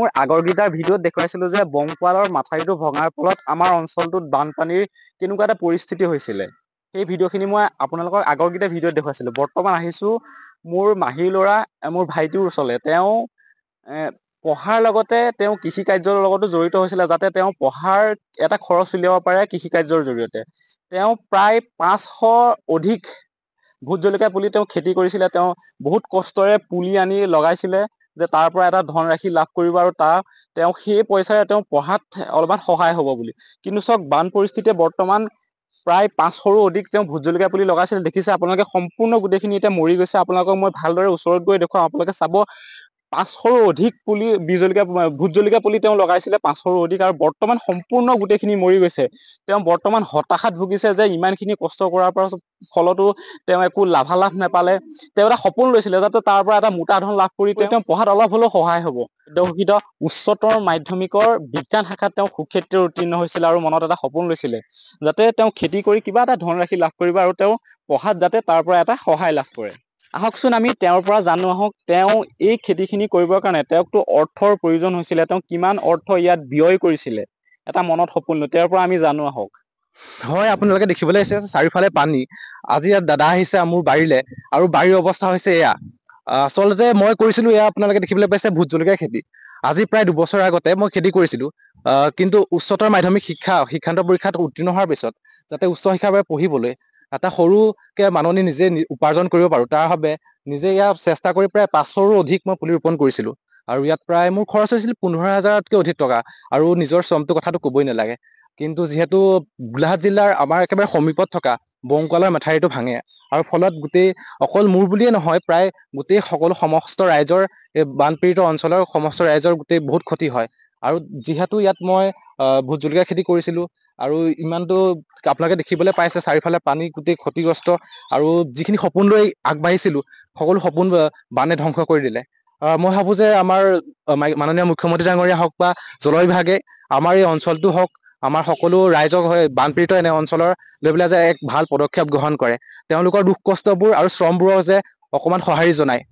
মোৰ আগৰকেইটাৰ ভিডিঅ'ত দেখুৱাইছিলো যে বংকুৱালৰ মাথাউৰিটো ভঙাৰ ফলত আমাৰ অঞ্চলটোত বানপানীৰ কেনেকুৱা এটা পৰিস্থিতি হৈছিলে। সেই ভিডিঅ'খিনি মই আপোনালোকৰ আগৰকেইটা ভিডিঅ'ত দেখুৱাইছিলো। বৰ্তমান আহিছো মোৰ মাহীৰ ল'ৰা, মোৰ ভাইটিৰ ওচৰলে। তেওঁ পঢ়াৰ লগতে তেওঁ কৃষি কাৰ্যৰ লগতো জড়িত হৈছিলে, যাতে তেওঁ পঢ়াৰ এটা খৰচ উলিয়াব পাৰে কৃষি কাৰ্যৰ জৰিয়তে। তেওঁ প্ৰায় 500 অধিক ভোট জলকীয়া পুলি তেওঁ খেতি কৰিছিলে। তেওঁ বহুত কষ্টৰে পুলি আনি লগাইছিলে যে তাৰ পৰা এটা ধনৰাশি লাভ কৰিব আৰু তেওঁ সেই পইচাৰে তেওঁ পঢ়াত অলপমান সহায় হ'ব বুলি। কিন্তু চাওক, বান পৰিস্থিতিয়ে বৰ্তমান প্ৰায় 500ৰো অধিক তেওঁ ভোট জলকীয়া পুলি লগাইছিল। দেখিছে আপোনালোকে, সম্পূৰ্ণ গোটেইখিনি এতিয়া মৰি গৈছে। আপোনালোকক মই ভালদৰে ওচৰত গৈ দেখুৱাম, আপোনালোকে চাব। 500ৰো অধিক পুলি ভোট জলকীয়া পুলি তেওঁ লগাইছিলে, 500ৰো অধিক, আৰু বৰ্তমান সম্পূৰ্ণ গোটেইখিনি মৰি গৈছে। তেওঁ বৰ্তমান হতাশাত ভুগিছে যে ইমানখিনি কষ্ট কৰাৰ ফলতো তেওঁ একো লাভালাভ নাপালে। তেওঁ এটা সপোন লৈছিলে যাতে তাৰ পৰা এটা মোটা ধন লাভ কৰি তেওঁ পঢ়াত অলপ হ'লেও সহায় হ'ব। ঘোষিত উচ্চতৰ মাধ্যমিকৰ বিজ্ঞান শাখাত তেওঁ সুক্ষেত্ৰে উত্তীৰ্ণ হৈছিলে আৰু মনত এটা সপোন লৈছিলে যাতে তেওঁ খেতি কৰি কিবা এটা ধনৰাশি লাভ কৰিব আৰু তেওঁ পঢ়াত যাতে তাৰ পৰা এটা সহায় লাভ কৰে। আহকচোন আমি তেওঁৰ পৰা জানো আহক, তেওঁ এই খেতিখিনি কৰিবৰ কাৰণে তেওঁকতো অৰ্থৰ প্ৰয়োজন হৈছিলে। তেওঁ কিমান অৰ্থ ইয়াত ব্যয় কৰিছিলে, এটা মনত সপোন লৈ তেওঁৰ পৰা আমি জানো আহক। হয়, আপোনালোকে দেখিবলৈ পাইছে চাৰিওফালে পানী। আজি ইয়াত দাদা আহিছে মোৰ বাৰীলে, আৰু বাৰীৰ অৱস্থা হৈছে এয়া। আচলতে মই কৰিছিলো এয়া, আপোনালোকে দেখিবলৈ পাইছে, ভোট জলকীয়া খেতি। আজি প্ৰায় 2 বছৰ আগতে মই খেতি কৰিছিলো। কিন্তু উচ্চতৰ মাধ্যমিক শিক্ষান্ত পৰীক্ষাত উত্তীৰ্ণ হোৱাৰ পিছত যাতে উচ্চ শিক্ষাৰ বাবে পঢ়িবলৈ এটা সৰুকে মাননি নিজে উপাৰ্জন কৰিব পাৰো, তাৰ বাবে নিজে ইয়াত চেষ্টা কৰি প্ৰায় 500ৰো অধিক মই পুলি ৰোপণ কৰিছিলো। আৰু ইয়াত প্ৰায় মোৰ খৰচ হৈছিল 15,000তকৈ অধিক টকা, আৰু নিজৰ শ্ৰমটোৰ কথাটো ক'বই নালাগে। কিন্তু যিহেতু গোলাঘাট জিলাৰ আমাৰ একেবাৰে সমীপত থকা বংকুৱালৰ মাথাউৰিটো ভাঙে, আৰু ফলত গোটেই অকল মোৰ বুলিয়ে নহয়, প্ৰায় গোটেই সমস্ত ৰাইজৰ, এই বানপীড়িত অঞ্চলৰ সমস্ত ৰাইজৰ গোটেই বহুত ক্ষতি হয়। আৰু যিহেতু ইয়াত মই ভোট জলকীয়া খেতি কৰিছিলো, আৰু ইমানটো আপোনালোকে দেখিবলৈ পাইছে চাৰিওফালে পানী, গোটেই ক্ষতিগ্ৰস্ত, আৰু যিখিনি সপোন লৈ আগবাঢ়িছিলো সকলো সপোন বানে ধ্বংস কৰি দিলে। মই ভাবো যে আমাৰ মাননীয় মুখ্যমন্ত্ৰী ডাঙৰীয়া হওক বা জল বিভাগে আমাৰ এই অঞ্চলটো হওক, আমাৰ সকলো ৰাইজক বানপীড়িত এনে অঞ্চলৰ লৈ পেলাই যে এক ভাল পদক্ষেপ গ্ৰহণ কৰে, তেওঁলোকৰ দুখ কষ্টবোৰ আৰু শ্ৰমবোৰৰ যে অকমান সঁহাৰি জনায়।